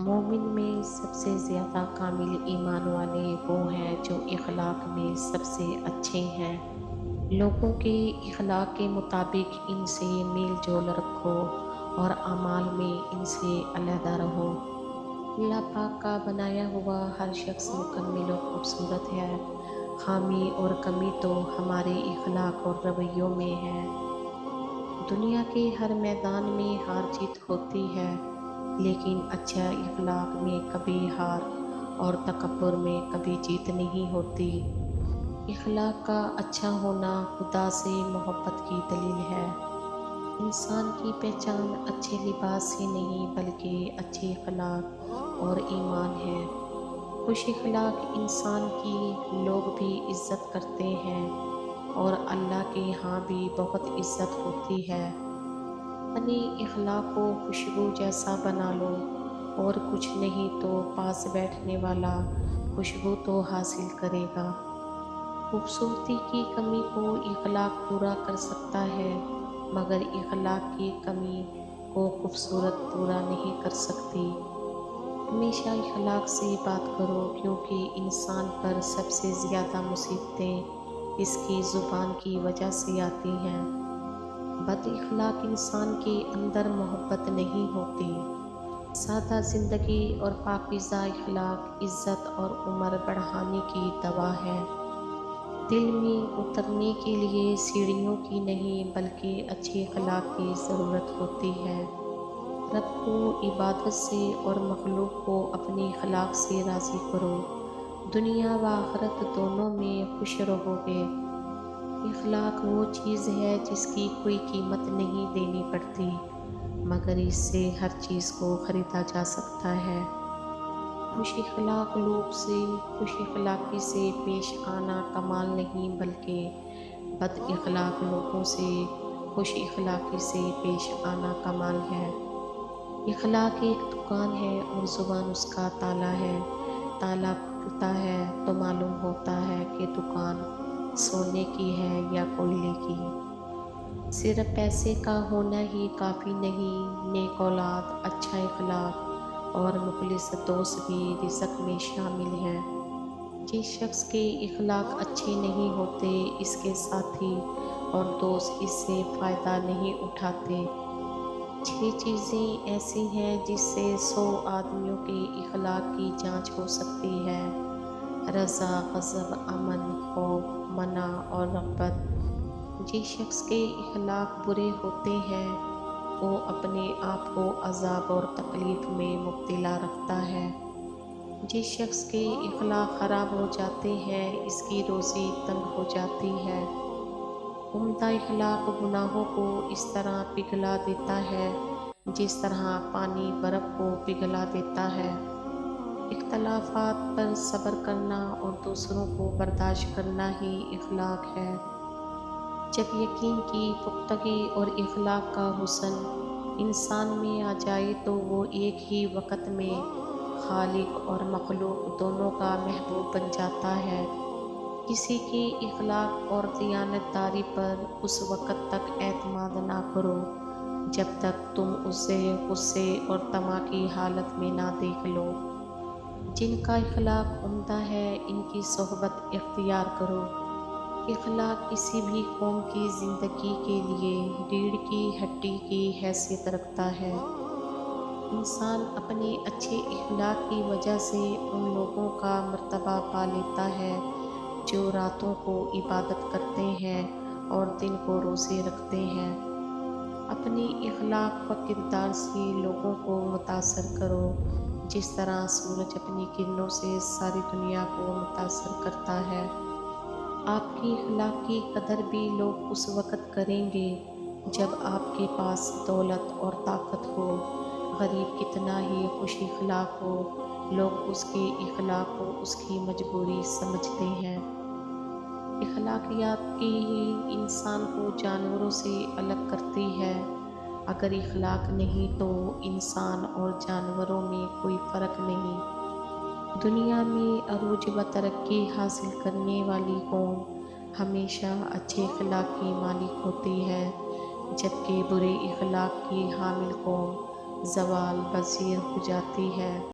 مومن میں سب سے زیادہ کامل ایمان والے وہ ہیں جو اخلاق میں سب سے اچھے ہیں۔ لوگوں کے اخلاق کے مطابق ان سے میل جول رکھو اور اعمال میں ان سے علیحدہ رہو۔ اللہ پاک کا بنایا ہوا ہر شخص مکمل و خوبصورت ہے۔ خامی اور کمی تو ہمارے اخلاق اور رویوں میں ہے۔ دنیا کے ہر میدان میں ہار جیت ہوتی ہے، لیکن اچھا اخلاق میں کبھی ہار اور تکبر میں کبھی جیت نہیں ہوتی۔ اخلاق کا اچھا ہونا خدا سے محبت کی دلیل ہے۔ انسان کی پہچان اچھے لباس سے نہیں بلکہ اچھے اخلاق اور ایمان ہے۔ خوش اخلاق انسان کی لوگ بھی عزت کرتے ہیں اور اللہ کے ہاں بھی بہت عزت ہوتی ہے۔ اپنے اخلاق کو خوشبو جیسا بنا لو، اور کچھ نہیں تو پاس بیٹھنے والا خوشبو تو حاصل کرے گا۔ خوبصورتی کی کمی کو اخلاق پورا کر سکتا ہے، مگر اخلاق کی کمی کو خوبصورت پورا نہیں کر سکتی۔ ہمیشہ اخلاق سے بات کرو، کیونکہ انسان پر سب سے زیادہ مصیبتیں اس کی زبان کی وجہ سے آتی ہیں۔ بد اخلاق انسان کے اندر محبت نہیں ہوتی۔ سادہ زندگی اور پاکیزہ اخلاق عزت اور عمر بڑھانے کی دوا ہے۔ دل میں اترنے کے لیے سیڑھیوں کی نہیں بلکہ اچھے اخلاق کی ضرورت ہوتی ہے۔ رب کو عبادت سے اور مخلوق کو اپنے اخلاق سے راضی کرو، دنیا و آخرت دونوں میں خوش رہو گے۔ اخلاق وہ چیز ہے جس کی کوئی قیمت نہیں دینی پڑتی، مگر اس سے ہر چیز کو خریدا جا سکتا ہے۔ خوش اخلاق لوگ سے خوش اخلاقی سے پیش آنا کمال نہیں بلکہ بد اخلاق لوگوں سے خوش اخلاقی سے پیش آنا کمال ہے۔ اخلاق ایک دکان ہے اور زبان اس کا تالا ہے۔ تالا کھلتا ہے تو معلوم ہوتا ہے کہ دکان سونے کی ہے یا کوئلے کی۔ صرف پیسے کا ہونا ہی کافی نہیں، نیک اولاد، اچھا اخلاق اور مخلص دوست بھی رزق میں شامل ہیں۔ جس شخص کے اخلاق اچھے نہیں ہوتے، اس کے ساتھی اور دوست اس سے فائدہ نہیں اٹھاتے۔ 6 چیزیں ایسی ہیں جس سے 100 آدمیوں کے اخلاق کی جانچ ہو سکتی ہے: رضا، غضب، امن، خوف، منع اور رغبت۔ جس شخص کے اخلاق برے ہوتے ہیں وہ اپنے آپ کو عذاب اور تکلیف میں مبتلا رکھتا ہے۔ جس شخص کے اخلاق خراب ہو جاتے ہیں اس کی روزی تنگ ہو جاتی ہے۔ عمدہ اخلاق گناہوں کو اس طرح پگھلا دیتا ہے جس طرح پانی برف کو پگھلا دیتا ہے۔ اختلافات پر صبر کرنا اور دوسروں کو برداشت کرنا ہی اخلاق ہے۔ جب یقین کی پختگی اور اخلاق کا حسن انسان میں آ جائے تو وہ ایک ہی وقت میں خالق اور مخلوق دونوں کا محبوب بن جاتا ہے۔ کسی کے اخلاق اور دیانت داری پر اس وقت تک اعتماد نہ کرو جب تک تم اسے غصے اور طمع کی حالت میں نہ دیکھ لو۔ جن کا اخلاق عمدہ ہے ان کی صحبت اختیار کرو۔ اخلاق کسی بھی قوم کی زندگی کے لیے ریڑھ کی ہڈی کی حیثیت رکھتا ہے۔ انسان اپنے اچھے اخلاق کی وجہ سے ان لوگوں کا مرتبہ پا لیتا ہے جو راتوں کو عبادت کرتے ہیں اور دن کو روزے رکھتے ہیں۔ اپنے اخلاق و کردار سے لوگوں کو متاثر کرو جس طرح سورج اپنی کرنوں سے ساری دنیا کو متاثر کرتا ہے۔ آپ کے اخلاق کی قدر بھی لوگ اس وقت کریں گے جب آپ کے پاس دولت اور طاقت ہو۔ غریب کتنا ہی خوش اخلاق ہو، لوگ اس کے اخلاق کو اس کی مجبوری سمجھتے ہیں۔ اخلاقیات کی ہی انسان کو جانوروں سے الگ کرتی ہے۔ اگر اخلاق نہیں تو انسان اور جانوروں میں کوئی فرق نہیں۔ دنیا میں عروج و ترقی حاصل کرنے والی قوم ہمیشہ اچھے اخلاق کی مالک ہوتی ہے، جبکہ برے اخلاق کی حامل قوم زوال پذیر ہو جاتی ہے۔